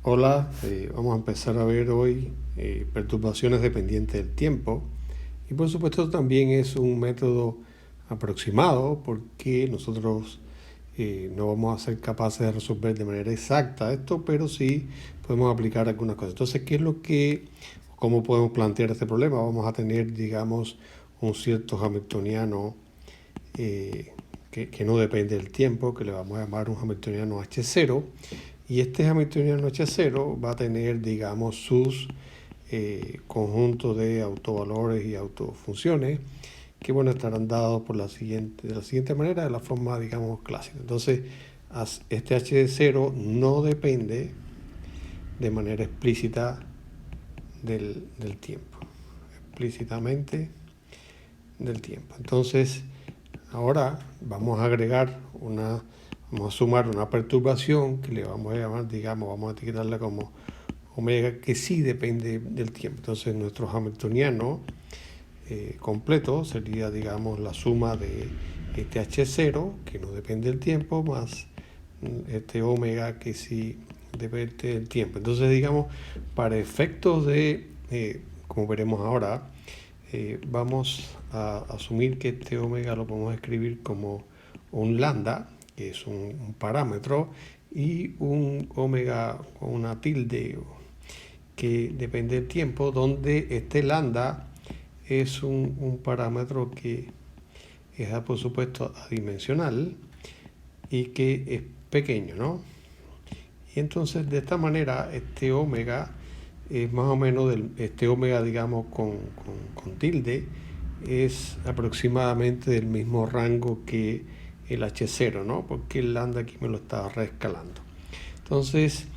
Hola, vamos a empezar a ver hoy perturbaciones dependientes del tiempo y por supuesto también es un método aproximado porque nosotros no vamos a ser capaces de resolver de manera exacta esto, pero sí podemos aplicar algunas cosas. Entonces, cómo podemos plantear este problema? Vamos a tener, digamos, un cierto hamiltoniano que no depende del tiempo, que le vamos a llamar un hamiltoniano H0. Y este hamiltoniano H0 va a tener, digamos, sus conjuntos de autovalores y autofunciones que, bueno, estarán dados de la siguiente manera, de la forma, digamos, clásica. Entonces, este H0 no depende de manera explícita del tiempo, explícitamente del tiempo. Entonces, ahora vamos a sumar una perturbación que le vamos a llamar, digamos, vamos a etiquetarla como omega, que sí depende del tiempo. Entonces, nuestro hamiltoniano completo sería, digamos, la suma de este H0, que no depende del tiempo, más este omega, que sí depende del tiempo. Entonces, digamos, para efectos de, como veremos ahora, vamos a asumir que este omega lo podemos escribir como un lambda, que es un parámetro, y un omega con una tilde que depende del tiempo, donde este lambda es un parámetro que es, por supuesto, adimensional y que es pequeño, ¿no? Y entonces, de esta manera, este omega es más o menos, este omega, digamos, con tilde, es aproximadamente del mismo rango que el H0, ¿no? Porque el lambda aquí me lo está reescalando. Entonces,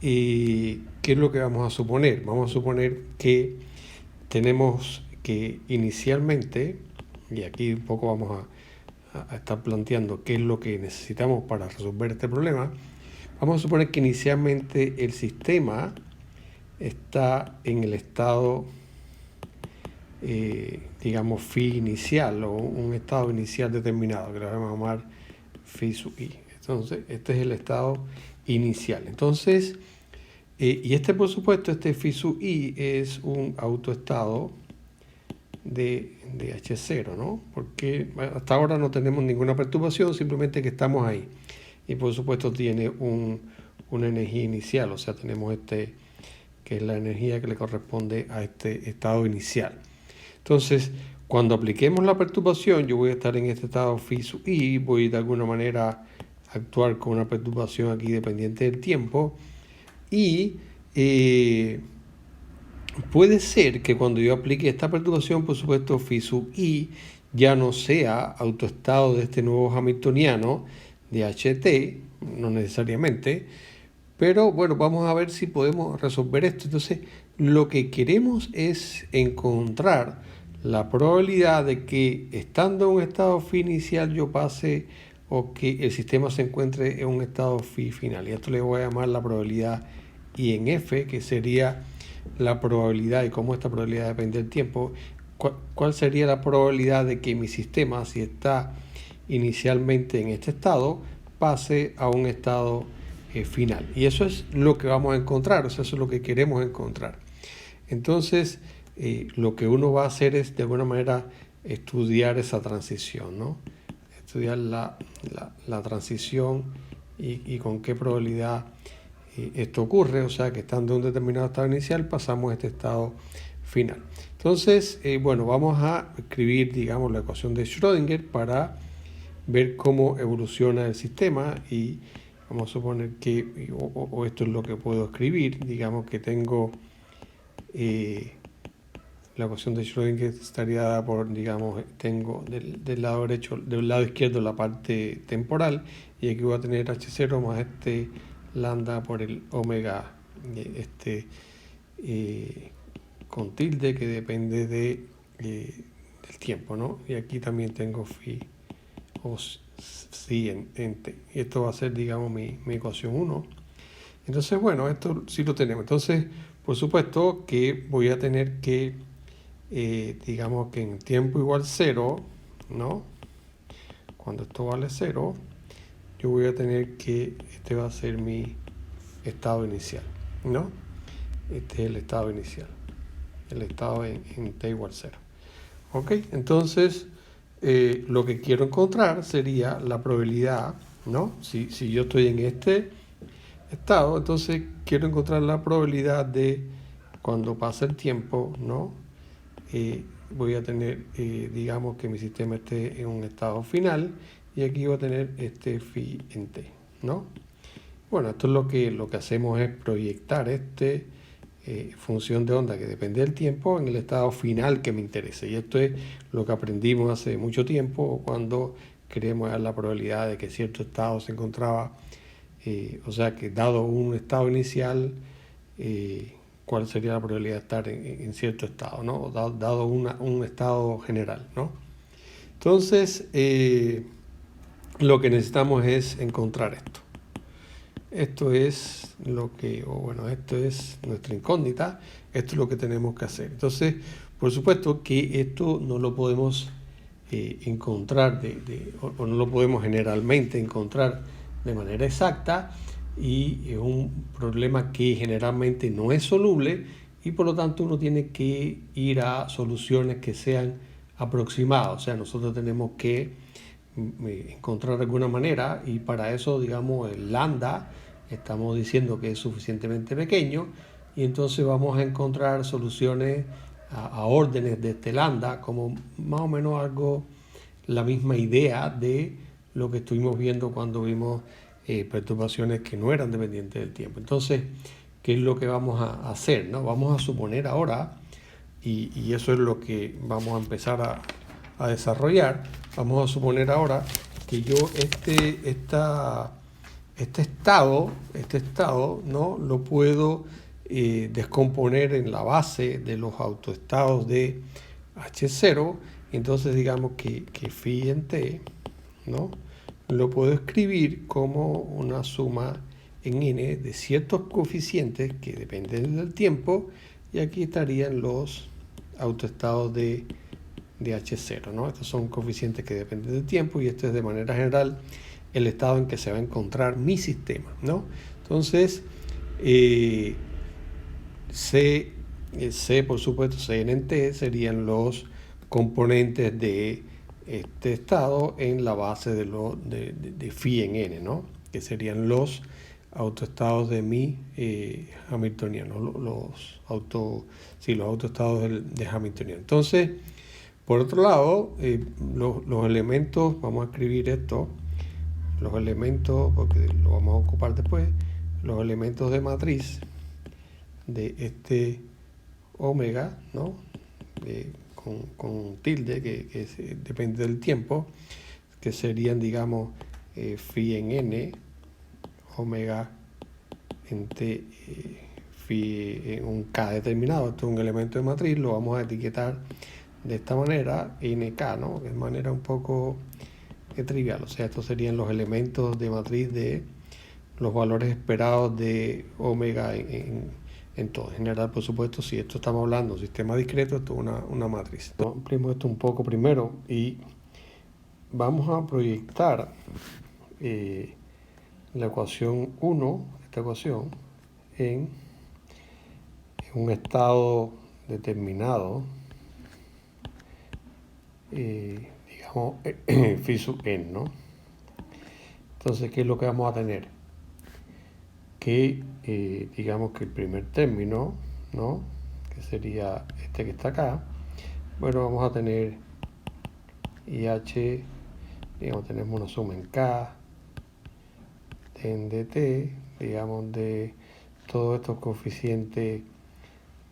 ¿qué es lo que vamos a suponer? Vamos a suponer que tenemos que inicialmente, y aquí un poco vamos a estar planteando qué es lo que necesitamos para resolver este problema. Vamos a suponer que inicialmente el sistema está en el estado, digamos, phi inicial, o un estado inicial determinado, que lo vamos a llamar phi sub i. Entonces, este es el estado inicial. Entonces, y este, por supuesto, este phi sub i es un autoestado de H0, ¿no? Porque hasta ahora no tenemos ninguna perturbación, simplemente que estamos ahí. Y por supuesto tiene una energía inicial, o sea, tenemos que es la energía que le corresponde a este estado inicial. Entonces, cuando apliquemos la perturbación, yo voy a estar en este estado phi sub i, voy de alguna manera a actuar con una perturbación aquí dependiente del tiempo, y puede ser que cuando yo aplique esta perturbación, por supuesto, phi sub i ya no sea autoestado de este nuevo hamiltoniano de HT, no necesariamente, pero bueno, vamos a ver si podemos resolver esto. Entonces, lo que queremos es encontrar la probabilidad de que estando en un estado phi inicial yo pase, o que el sistema se encuentre en un estado phi final. Y esto le voy a llamar la probabilidad INF, que sería la probabilidad, y cómo esta probabilidad depende del tiempo. ¿Cuál sería la probabilidad de que mi sistema, si está inicialmente en este estado, pase a un estado final? Y eso es lo que vamos a encontrar, o sea, eso es lo que queremos encontrar. Entonces, lo que uno va a hacer es, de alguna manera, estudiar esa transición, ¿no? Estudiar la transición y con qué probabilidad esto ocurre, o sea, que estando en un determinado estado inicial pasamos a este estado final. Entonces, bueno, vamos a escribir, digamos, la ecuación de Schrödinger para ver cómo evoluciona el sistema, y vamos a suponer que, o esto es lo que puedo escribir, digamos que tengo la ecuación de Schrödinger estaría dada por, digamos, tengo del lado derecho, del lado izquierdo la parte temporal, y aquí voy a tener H0 más este lambda por el omega con tilde, que depende del tiempo, ¿no? Y aquí también tengo phi o psi en t. Y esto va a ser, digamos, mi ecuación 1. Entonces, bueno, esto sí lo tenemos. Entonces, por supuesto que voy a tener que, digamos que en tiempo igual 0, ¿no? Cuando esto vale 0, yo voy a tener que, este va a ser mi estado inicial. ¿no? Este es el estado inicial, el estado en t igual 0. ¿Ok? Entonces, lo que quiero encontrar sería la probabilidad, ¿no? Si yo estoy en este estado, entonces quiero encontrar la probabilidad de cuando pase el tiempo, ¿no? Voy a tener, digamos que mi sistema esté en un estado final y aquí voy a tener este phi en t, ¿no? Bueno, esto es lo que hacemos es proyectar función de onda que depende del tiempo en el estado final que me interese. Y esto es lo que aprendimos hace mucho tiempo cuando queremos dar la probabilidad de que cierto estado se encontraba, o sea que dado un estado inicial, cuál sería la probabilidad de estar en cierto estado, ¿no? Dado un estado general, ¿no? Entonces, lo que necesitamos es encontrar esto. Esto es esto es nuestra incógnita, esto es lo que tenemos que hacer. Entonces, por supuesto que esto no lo podemos encontrar o no lo podemos generalmente encontrar de manera exacta y es un problema que generalmente no es soluble y por lo tanto uno tiene que ir a soluciones que sean aproximadas. O sea, nosotros tenemos que encontrar alguna manera y para eso, digamos, el lambda estamos diciendo que es suficientemente pequeño y entonces vamos a encontrar soluciones a órdenes de este lambda como más o menos algo, la misma idea de lo que estuvimos viendo cuando vimos perturbaciones que no eran dependientes del tiempo. Entonces, ¿qué es lo que vamos a hacer? ¿No? Vamos a suponer ahora, y eso es lo que vamos a empezar a desarrollar, vamos a suponer ahora que yo este estado, ¿no? Lo puedo descomponer en la base de los autoestados de H0, entonces digamos que phi en t, ¿no? Lo puedo escribir como una suma en n de ciertos coeficientes que dependen del tiempo y aquí estarían los autoestados de H0, ¿no? Estos son coeficientes que dependen del tiempo y esto es de manera general el estado en que se va a encontrar mi sistema, ¿no? Entonces, C, por supuesto, C en T serían los componentes de este estado en la base de phi en n, ¿no? Que serían los autoestados de mi hamiltoniano, los autoestados de hamiltoniano. Entonces, por otro lado, los elementos, vamos a escribir esto, los elementos, porque lo vamos a ocupar después, los elementos de matriz de este omega, ¿no? Con tilde, que depende del tiempo, que serían, digamos, phi en n, omega en t, phi en un k determinado. Esto es un elemento de matriz, lo vamos a etiquetar de esta manera, nk, ¿no? De manera un poco trivial. O sea, estos serían los elementos de matriz de los valores esperados de omega en todo. En general, por supuesto, si esto estamos hablando de un sistema discreto, esto es una matriz. Ampliemos esto un poco primero y vamos a proyectar la ecuación 1, esta ecuación, en un estado determinado, digamos, phi sub n, ¿no? Entonces, ¿qué es lo que vamos a tener? Que digamos que el primer término, ¿no? Que sería este que está acá, bueno, vamos a tener IH, digamos, tenemos una suma en K, en dt, digamos, de todos estos coeficientes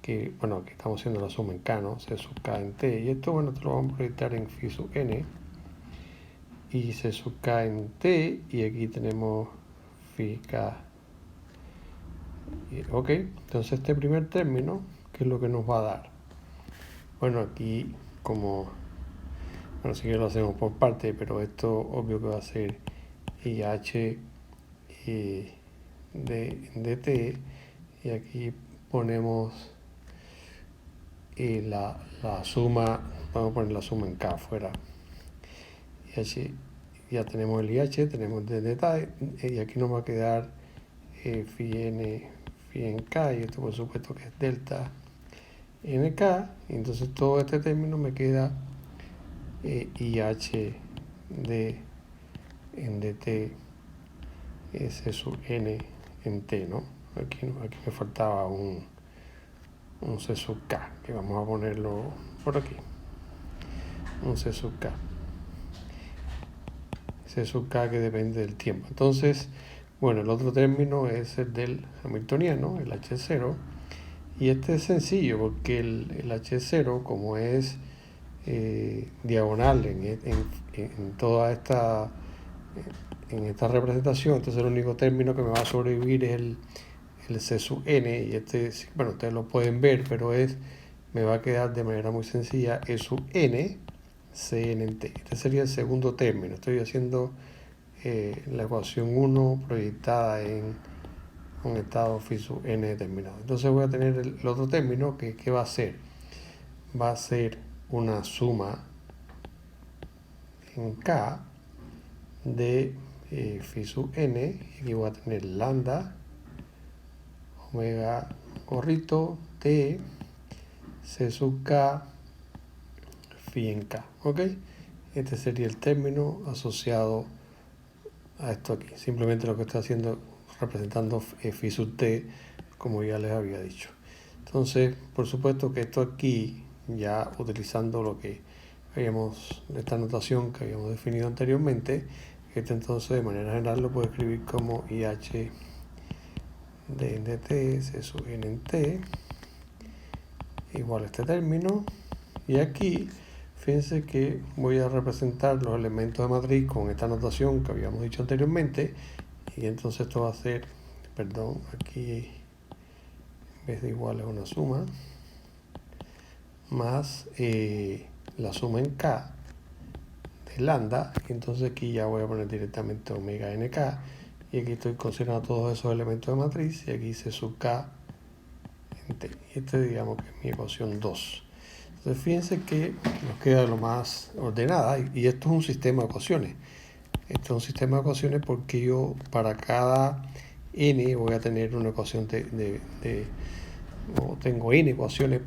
que, bueno, que estamos haciendo la suma en K, ¿no? C sub K en T, y esto, bueno, esto lo vamos a proyectar en phi sub n, y C sub K en T, y aquí tenemos phi K. Ok, entonces este primer término, ¿qué es lo que nos va a dar? Bueno, aquí como, bueno, si que lo hacemos por parte, pero esto obvio que va a ser IH de T, y aquí ponemos la suma, vamos a poner la suma en K afuera. IH, ya tenemos el IH, tenemos el DT, y aquí nos va a quedar phi n phi en k, y esto por supuesto que es delta nk, y entonces todo este término me queda IH en dt S sub n en t, ¿no? Aquí me faltaba un C sub k, que vamos a ponerlo por aquí. Un C sub k. C sub k que depende del tiempo. Entonces, bueno, el otro término es el del hamiltoniano, el H0. Y este es sencillo porque el H0, como es diagonal en toda esta representación, entonces el único término que me va a sobrevivir es el C sub n, y bueno, ustedes lo pueden ver, pero me va a quedar de manera muy sencilla E sub n, Cn en t. Este sería el segundo término. Estoy haciendo la ecuación 1 proyectada en un estado phi sub n determinado. Entonces voy a tener el otro término que ¿qué va a ser? Va a ser una suma en k de phi sub n, y aquí voy a tener lambda omega gorrito t c sub k phi en k, ¿ok? Este sería el término asociado a esto aquí. Simplemente lo que estoy haciendo representando phi sub t, como ya les había dicho. Entonces, por supuesto que esto aquí, ya utilizando esta notación que habíamos definido anteriormente, entonces de manera general lo puedo escribir como IH de dt C sub n en t igual a este término, y aquí fíjense que voy a representar los elementos de matriz con esta notación que habíamos dicho anteriormente, y entonces esto va a ser, perdón, aquí en vez de igual es una suma más la suma en k de lambda, y entonces aquí ya voy a poner directamente omega nk, y aquí estoy considerando todos esos elementos de matriz, y aquí C sub k en t. Y digamos que es mi ecuación 2. Entonces fíjense que nos queda lo más ordenada, y esto es un sistema de ecuaciones. Esto es un sistema de ecuaciones porque yo para cada n voy a tener una ecuación o tengo n ecuaciones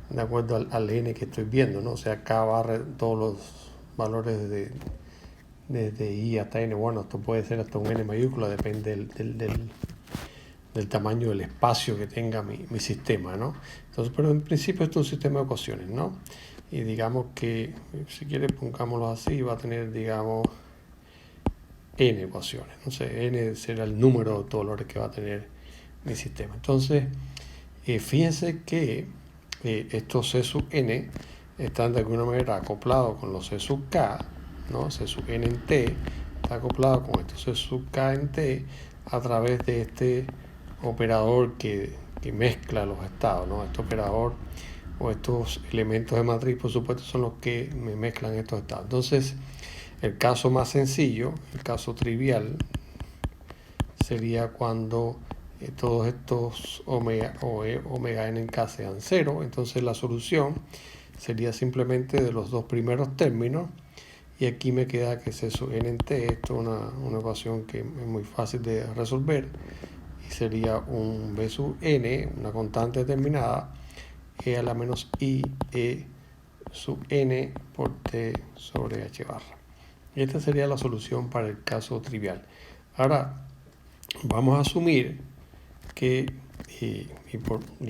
de acuerdo al n que estoy viendo, ¿no? O sea, k barra todos los valores desde i hasta n. Bueno, esto puede ser hasta un n mayúscula, depende del tamaño del espacio que tenga mi sistema, ¿no? Entonces, pero en principio esto es un sistema de ecuaciones, ¿no? Y digamos que, si quiere, pongámoslo así, va a tener, digamos, n ecuaciones. Entonces, n será el número de valores que va a tener mi sistema. Entonces, fíjense que estos C sub n están de alguna manera acoplados con los C sub k, ¿no? C sub n en t está acoplado con estos C sub k en t a través de este operador que mezcla los estados, ¿no? Este operador o estos elementos de matriz, por supuesto, son los que me mezclan estos estados. Entonces, el caso más sencillo, el caso trivial, sería cuando todos estos omega n en k sean 0. Entonces la solución sería simplemente de los dos primeros términos, y aquí me queda que C sub n en t. Esto es una ecuación que es muy fácil de resolver, y sería un b sub n, una constante determinada, e a la menos i e sub n por t sobre h barra. Y esta sería la solución para el caso trivial. Ahora vamos a asumir que, y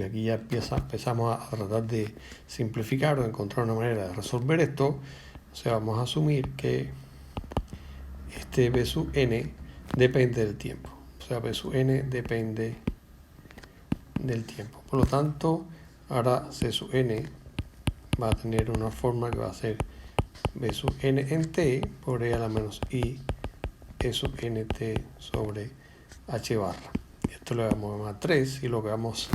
aquí ya empezamos a tratar de simplificar o encontrar una manera de resolver esto. O sea, vamos a asumir que este b sub n depende del tiempo. O sea, b sub n depende del tiempo. Por lo tanto, ahora C sub n va a tener una forma que va a ser b sub n en t por e a la menos i e sub nt sobre h barra. Esto le vamos a llamar 3, y lo que vamos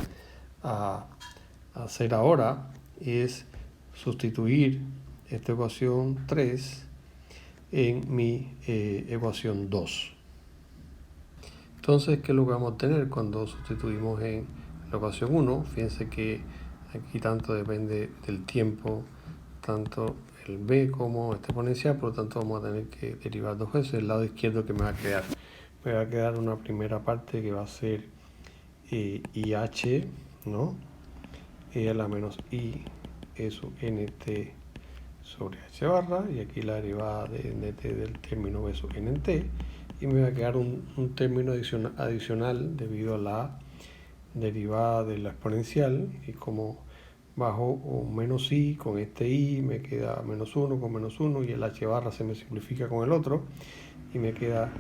a hacer ahora es sustituir esta ecuación 3 en mi ecuación 2. Entonces, ¿qué es lo que vamos a obtener cuando sustituimos en la ecuación 1? Fíjense que aquí tanto depende del tiempo, tanto el b como esta exponencial, por lo tanto vamos a tener que derivar dos veces. El lado izquierdo que me va a quedar una primera parte que va a ser IH, ¿no? E a la menos I es su NT sobre H barra, y aquí la derivada de NT del término B sub NT, y me va a quedar un término adicional debido a la derivada de la exponencial, y como bajo un menos I con este I me queda menos 1 con menos 1, y el H barra se me simplifica con el otro y me queda,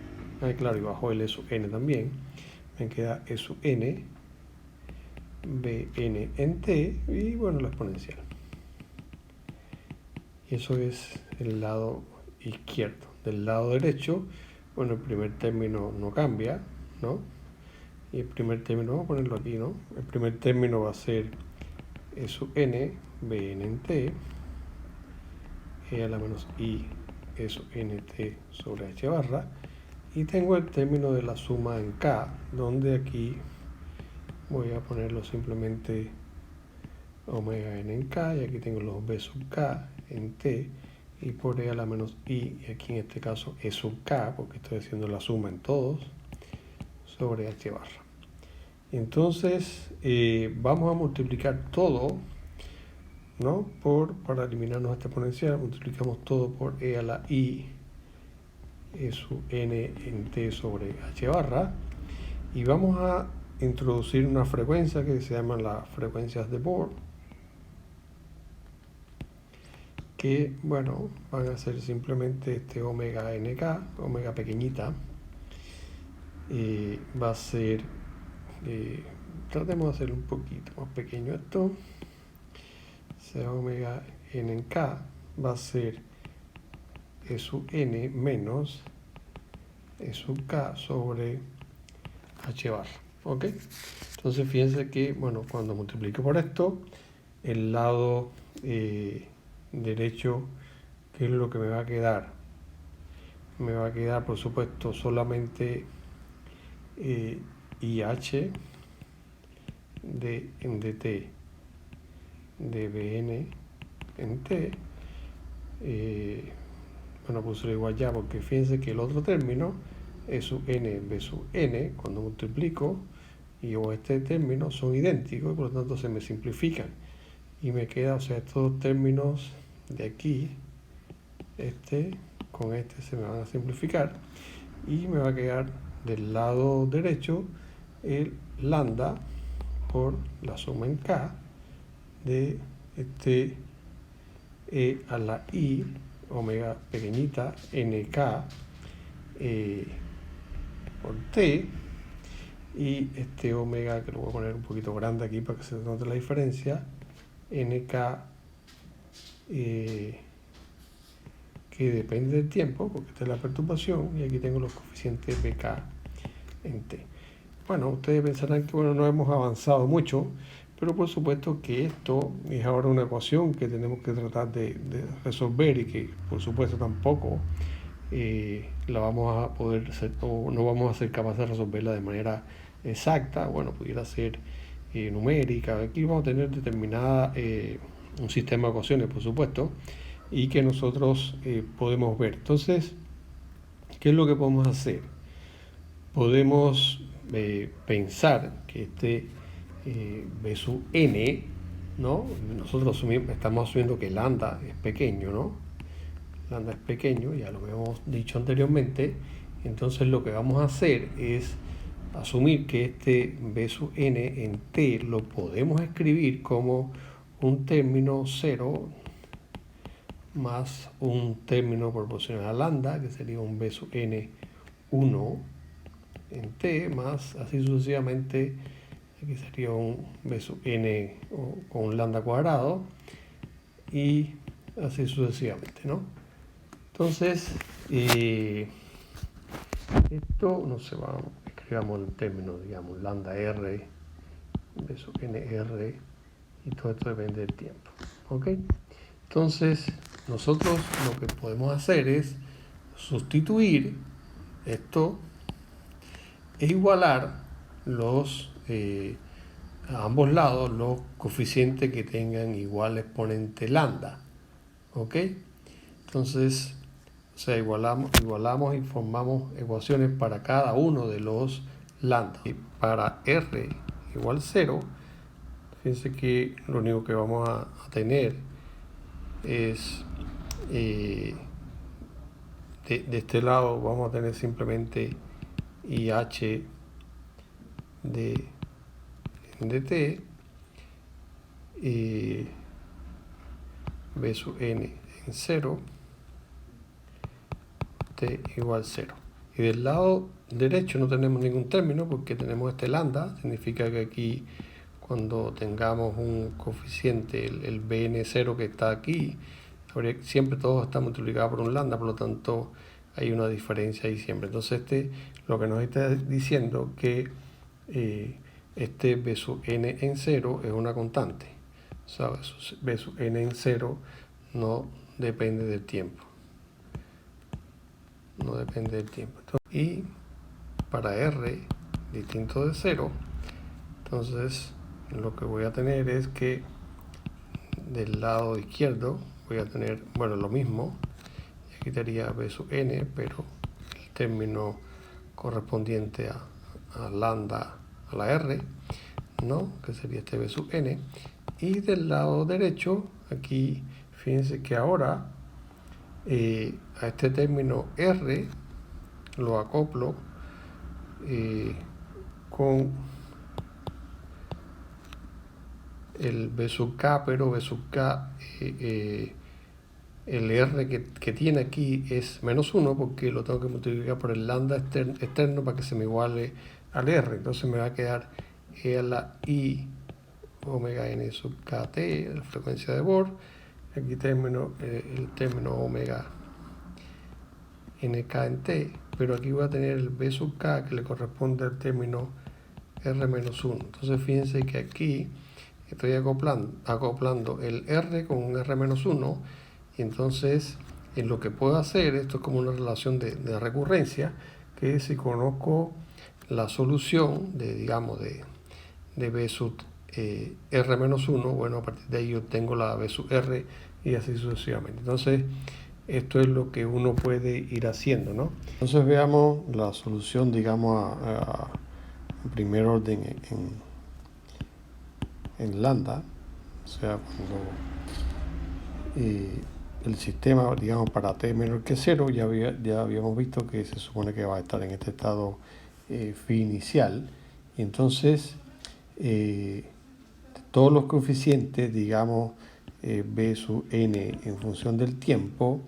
claro, y bajo el E sub N también, me queda E sub N Bn en T, y bueno, la exponencial. Y eso es el lado izquierdo. Del lado derecho, bueno, el primer término no cambia, ¿no? Y el primer término, vamos a ponerlo aquí, ¿no? El primer término va a ser E sub n, Bn en T, E a la menos I, E sub nt sobre H barra. Y tengo el término de la suma en K, donde aquí voy a ponerlo simplemente omega n en K, y aquí tengo los B sub K en T, y por E a la menos I, y aquí en este caso E sub K, porque estoy haciendo la suma en todos, sobre H barra. Entonces, vamos a multiplicar todo, ¿no? Para eliminarnos esta exponencial, multiplicamos todo por E a la I, E sub n en T sobre H barra, y vamos a introducir una frecuencia que se llama las frecuencias de Bohr, que, bueno, van a ser simplemente este omega nk, omega pequeñita, va a ser, tratemos de hacer un poquito más pequeño esto, sea omega n en k, va a ser E sub n menos E sub k sobre H barra, ¿ok? Entonces fíjense que, bueno, cuando multiplique por esto, el lado derecho, ¿qué es lo que me va a quedar? Me va a quedar, por supuesto, solamente IH en dt de Bn en T. Bueno, puse igual ya, porque fíjense que el otro término, E sub n, B sub n, cuando multiplico, y este término son idénticos, y por lo tanto se me simplifican. Y me queda, o sea, estos términos de aquí, este con este se me van a simplificar, y me va a quedar del lado derecho el lambda por la suma en K de este E a la I, omega pequeñita, NK por T, y este omega, que lo voy a poner un poquito grande aquí para que se note la diferencia, NK que depende del tiempo, porque esta es la perturbación, y aquí tengo los coeficientes BK en T. Bueno, ustedes pensarán que, bueno, no hemos avanzado mucho, pero por supuesto que esto es ahora una ecuación que tenemos que tratar de resolver, y que por supuesto tampoco la vamos a poder hacer, o no vamos a ser capaces de resolverla de manera exacta. Bueno, pudiera ser numérica. Aquí vamos a tener determinada un sistema de ecuaciones, por supuesto, y que nosotros podemos ver. Entonces, ¿qué es lo que podemos hacer? Podemos pensar que este B sub n, ¿no? Nosotros estamos asumiendo que lambda es pequeño, ¿no? Lambda es pequeño, ya lo hemos dicho anteriormente. Entonces lo que vamos a hacer es asumir que este B sub n en T lo podemos escribir como un término 0 más un término proporcional a lambda, que sería un B sub n 1 en T, más así sucesivamente. Aquí sería un B sub n con un lambda cuadrado, y así sucesivamente, ¿no? Entonces, esto, no sé, escribamos el término, digamos, lambda r, B sub n r, y todo esto depende del tiempo, ¿ok? Entonces, nosotros lo que podemos hacer es sustituir esto e igualar a ambos lados los coeficientes que tengan igual exponente lambda, ¿ok? Entonces, o sea, igualamos y formamos ecuaciones para cada uno de los lambda. Y para r igual 0, fíjense que lo único que vamos a tener es de este lado vamos a tener simplemente IH de t y B sub n en 0, t igual 0. Y del lado derecho no tenemos ningún término porque tenemos este lambda, significa que aquí cuando tengamos un coeficiente, el bn0 que está aquí, siempre todo está multiplicado por un lambda, por lo tanto hay una diferencia ahí siempre. Entonces lo que nos está diciendo que este b sub n en 0 es una constante. O sea, b sub n en 0 no depende del tiempo. No depende del tiempo. Y para r distinto de 0, entonces lo que voy a tener es que del lado izquierdo voy a tener, bueno, lo mismo. Y aquí quitaría b sub n, pero el término correspondiente a lambda a la r, ¿no? Que sería este b sub n. Y del lado derecho, aquí, fíjense que ahora a este término r lo acoplo con el b sub k, pero b sub k, el r que tiene aquí es menos 1 porque lo tengo que multiplicar por el lambda externo para que se me iguale al r. Entonces me va a quedar e a la i omega n sub kt, la frecuencia de Bohr. Aquí el término omega nk en t, pero aquí voy a tener el b sub k que le corresponde al término r menos 1. Entonces fíjense que aquí estoy acoplando el r con un r menos 1, y entonces en lo que puedo hacer, esto es como una relación de recurrencia, que si conozco la solución de, digamos, de b sub r menos 1, bueno, a partir de ahí yo tengo la b sub r y así sucesivamente. Entonces esto es lo que uno puede ir haciendo, ¿no? Entonces veamos la solución, digamos, en primer orden en lambda, o sea, cuando el sistema, digamos, para t menor que 0, ya habíamos visto que se supone que va a estar en este estado phi inicial, y entonces todos los coeficientes, digamos, b sub n en función del tiempo,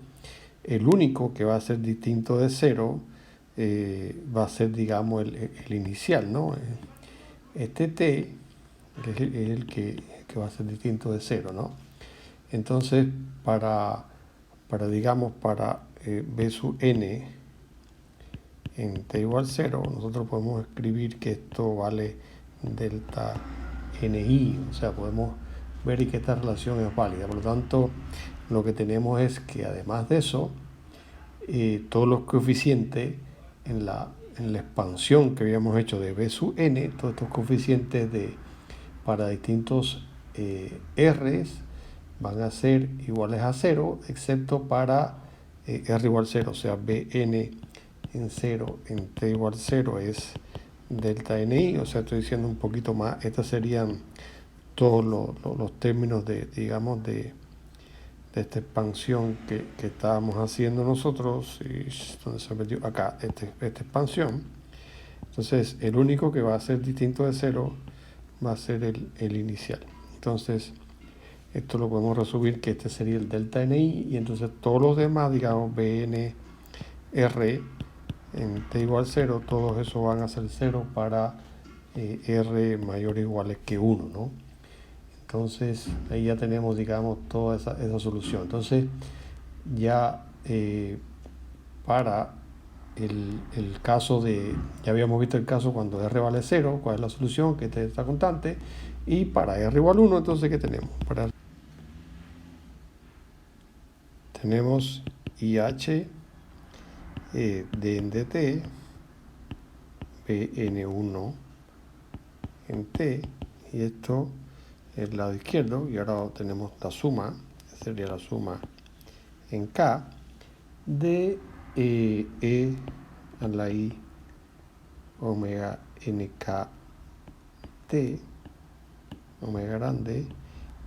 el único que va a ser distinto de 0 va a ser, digamos, el inicial, ¿no? Este t es el que va a ser distinto de 0, ¿no? Entonces, para b sub n en t igual 0, nosotros podemos escribir que esto vale delta ni, o sea, podemos ver que esta relación es válida. Por lo tanto, lo que tenemos es que además de eso, todos los coeficientes en la expansión que habíamos hecho de b sub n, todos estos coeficientes para distintos r's van a ser iguales a 0, excepto para r igual 0, o sea, bn en 0 en t igual 0 es delta ni, o sea, estoy diciendo un poquito más. Estos serían todos los términos digamos, de esta expansión que estábamos haciendo nosotros, y donde se metió acá esta expansión. Entonces, el único que va a ser distinto de 0 va a ser el inicial. Entonces, esto lo podemos resumir que este sería el delta ni, y entonces todos los demás, digamos, bn, r, en t igual 0, todos esos van a ser 0 para r mayor o iguales que 1, ¿no? Entonces, ahí ya tenemos, digamos, toda esa solución. Entonces, ya para el caso ya habíamos visto el caso cuando r vale 0, cuál es la solución, que es esta constante, y para r igual 1, entonces, ¿qué tenemos? Tenemos IH de en dt, bn1 en t, y esto es el lado izquierdo, y ahora tenemos la suma, que sería la suma en k, de e a la i omega nk T, omega grande,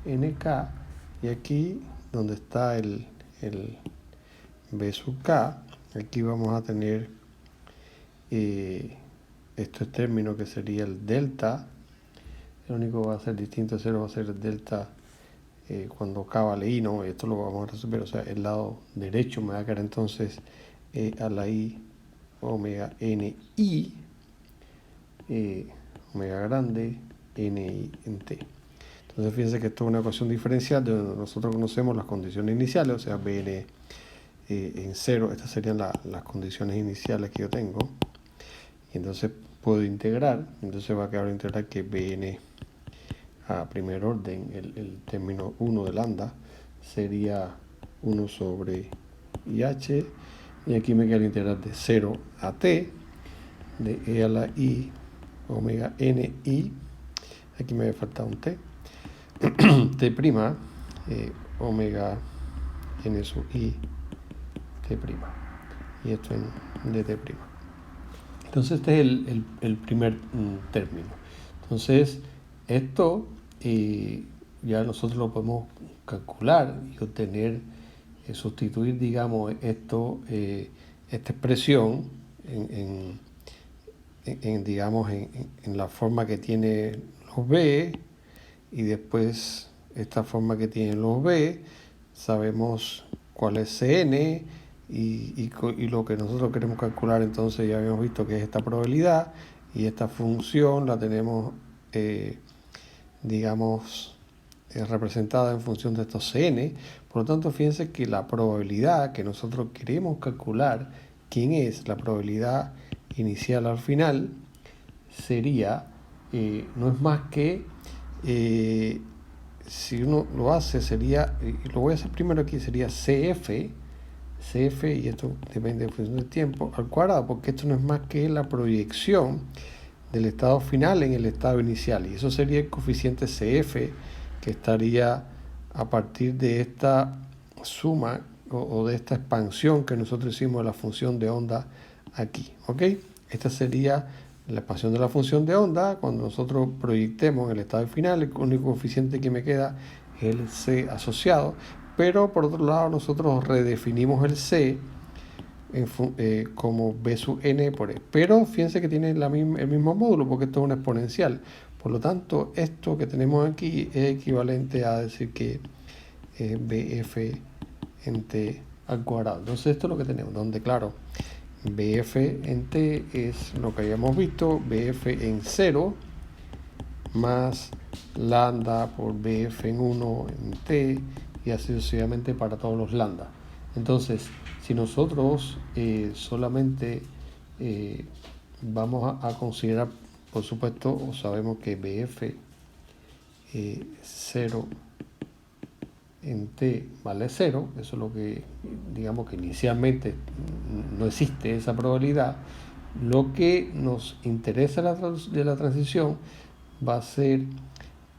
NK, y aquí donde está el B sub K, aquí vamos a tener este término que sería el delta. El único que va a ser distinto de cero va a ser el delta cuando K vale I, ¿no? Esto lo vamos a resolver, o sea, el lado derecho me va a quedar entonces a la I omega NI, omega grande, NI en T. Entonces fíjense que esto es una ecuación diferencial de donde nosotros conocemos las condiciones iniciales, o sea, Bn en 0, estas serían las condiciones iniciales que yo tengo. Y entonces puedo integrar, entonces va a quedar integral que Bn a primer orden, el término 1 de lambda, sería 1 sobre IH, y aquí me queda el integral de 0 a T, de E a la I, omega NI, aquí me falta un T, T', omega N sub I, T', y esto en DT'. Entonces este es el primer término. Entonces esto ya nosotros lo podemos calcular y obtener, sustituir, digamos, esta expresión digamos, en la forma que tiene los B, y después esta forma que tienen los B, sabemos cuál es Cn, y lo que nosotros queremos calcular, entonces ya habíamos visto que es esta probabilidad, y esta función la tenemos, digamos, representada en función de estos Cn. Por lo tanto, fíjense que la probabilidad que nosotros queremos calcular, ¿quién es? La probabilidad inicial al final sería, no es más que, si uno lo hace, sería, y lo voy a hacer primero aquí, sería CF, y esto depende de función del tiempo, al cuadrado, porque esto no es más que la proyección del estado final en el estado inicial, y eso sería el coeficiente CF, que estaría a partir de esta suma o de esta expansión que nosotros hicimos de la función de onda aquí, ¿ok? Esta sería la expansión de la función de onda. Cuando nosotros proyectemos en el estado final, el único coeficiente que me queda es el C asociado, pero por otro lado nosotros redefinimos el C como B sub n por E, pero fíjense que tiene el mismo módulo, porque esto es una exponencial. Por lo tanto, esto que tenemos aquí es equivalente a decir que BF en T al cuadrado. Entonces esto es lo que tenemos, donde claro, BF en T es lo que habíamos visto, BF en 0 más lambda por BF en 1 en T, y así sucesivamente para todos los lambda. Entonces, si nosotros solamente vamos a considerar, por supuesto, sabemos que BF 0 en T vale 0, eso es lo que, digamos que inicialmente no existe esa probabilidad. Lo que nos interesa de la transición va a ser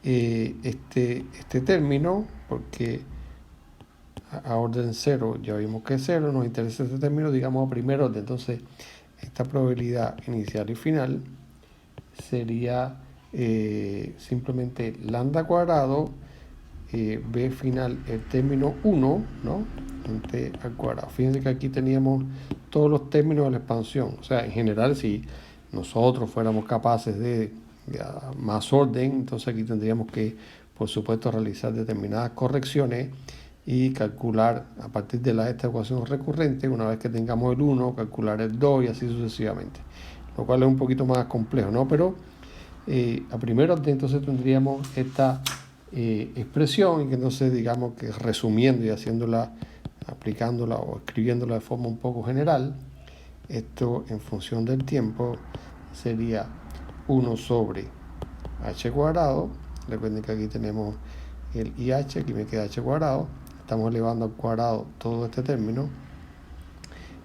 este término, porque a orden 0 ya vimos que es 0, nos interesa este término, digamos, a primer orden. Entonces, esta probabilidad inicial y final sería simplemente lambda cuadrado, B final, el término 1, ¿no? En T al cuadrado. Fíjense que aquí teníamos todos los términos de la expansión. O sea, en general, si nosotros fuéramos capaces de más orden, entonces aquí tendríamos que, por supuesto, realizar determinadas correcciones y calcular a partir de esta ecuación recurrente, una vez que tengamos el 1, calcular el 2 y así sucesivamente. Lo cual es un poquito más complejo, ¿no? Pero a primer orden entonces tendríamos esta expresión, y que entonces, digamos que resumiendo y haciéndola, aplicándola o escribiéndola de forma un poco general, esto en función del tiempo sería 1 sobre h cuadrado. Recuerden que aquí tenemos el IH, aquí me queda h cuadrado, estamos elevando al cuadrado todo este término,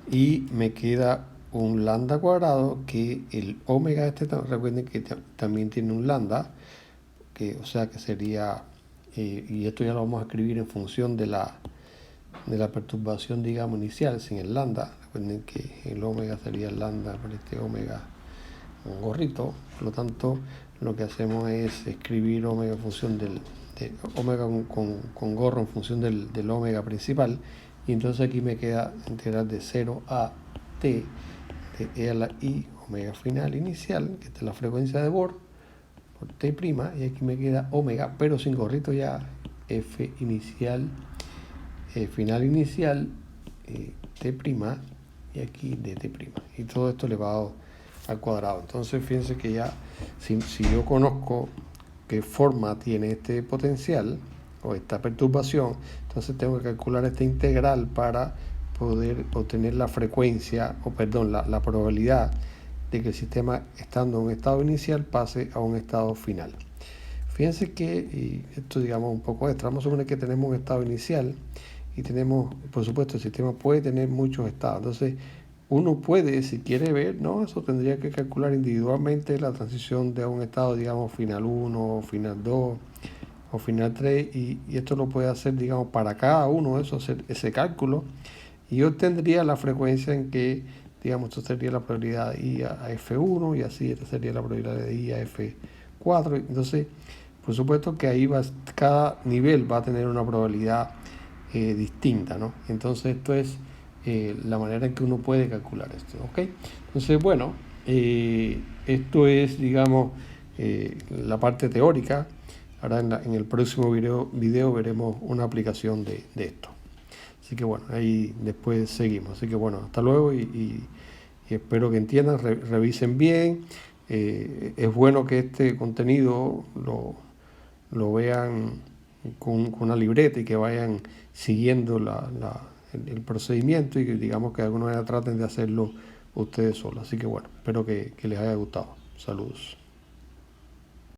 y me queda un lambda cuadrado, que el omega recuerden que también tiene un lambda, o sea que sería, y esto ya lo vamos a escribir en función de la perturbación, digamos, inicial, sin el lambda. Recuerden que el omega sería el lambda por este omega, un gorrito. Por lo tanto, lo que hacemos es escribir omega en función omega con gorro en función del omega principal, y entonces aquí me queda integral de 0 a t de e a la i omega final inicial, que es la frecuencia de Bohr, por t', y aquí me queda omega, pero sin gorrito ya, f inicial, final inicial, t', y aquí dt', y todo esto elevado al cuadrado. Entonces fíjense que ya, si yo conozco qué forma tiene este potencial o esta perturbación, entonces tengo que calcular esta integral para poder obtener la frecuencia, la probabilidad de que el sistema, estando en un estado inicial, pase a un estado final. Fíjense que, y esto digamos un poco extra, vamos a suponer que tenemos un estado inicial y tenemos, por supuesto, el sistema puede tener muchos estados. Entonces, uno puede, si quiere ver, ¿no? Eso tendría que calcular individualmente la transición de un estado, digamos, final 1, final 2 o final 3, y esto lo puede hacer, digamos, para cada uno de esos, hacer ese cálculo, y obtendría la frecuencia en que, digamos, esto sería la probabilidad de I a F1, y así esta sería la probabilidad de I a F4. Entonces, por supuesto que ahí cada nivel va a tener una probabilidad distinta, ¿no? Entonces esto es la manera en que uno puede calcular esto, ¿ok? Entonces, bueno, esto es, digamos, la parte teórica. Ahora en el próximo video veremos una aplicación de esto. Así que bueno, ahí después seguimos. Así que bueno, hasta luego, y espero que entiendan, revisen bien. Es bueno que este contenido lo vean con una libreta y que vayan siguiendo el procedimiento, y que, digamos, que de alguna manera traten de hacerlo ustedes solos. Así que bueno, espero que les haya gustado. Saludos.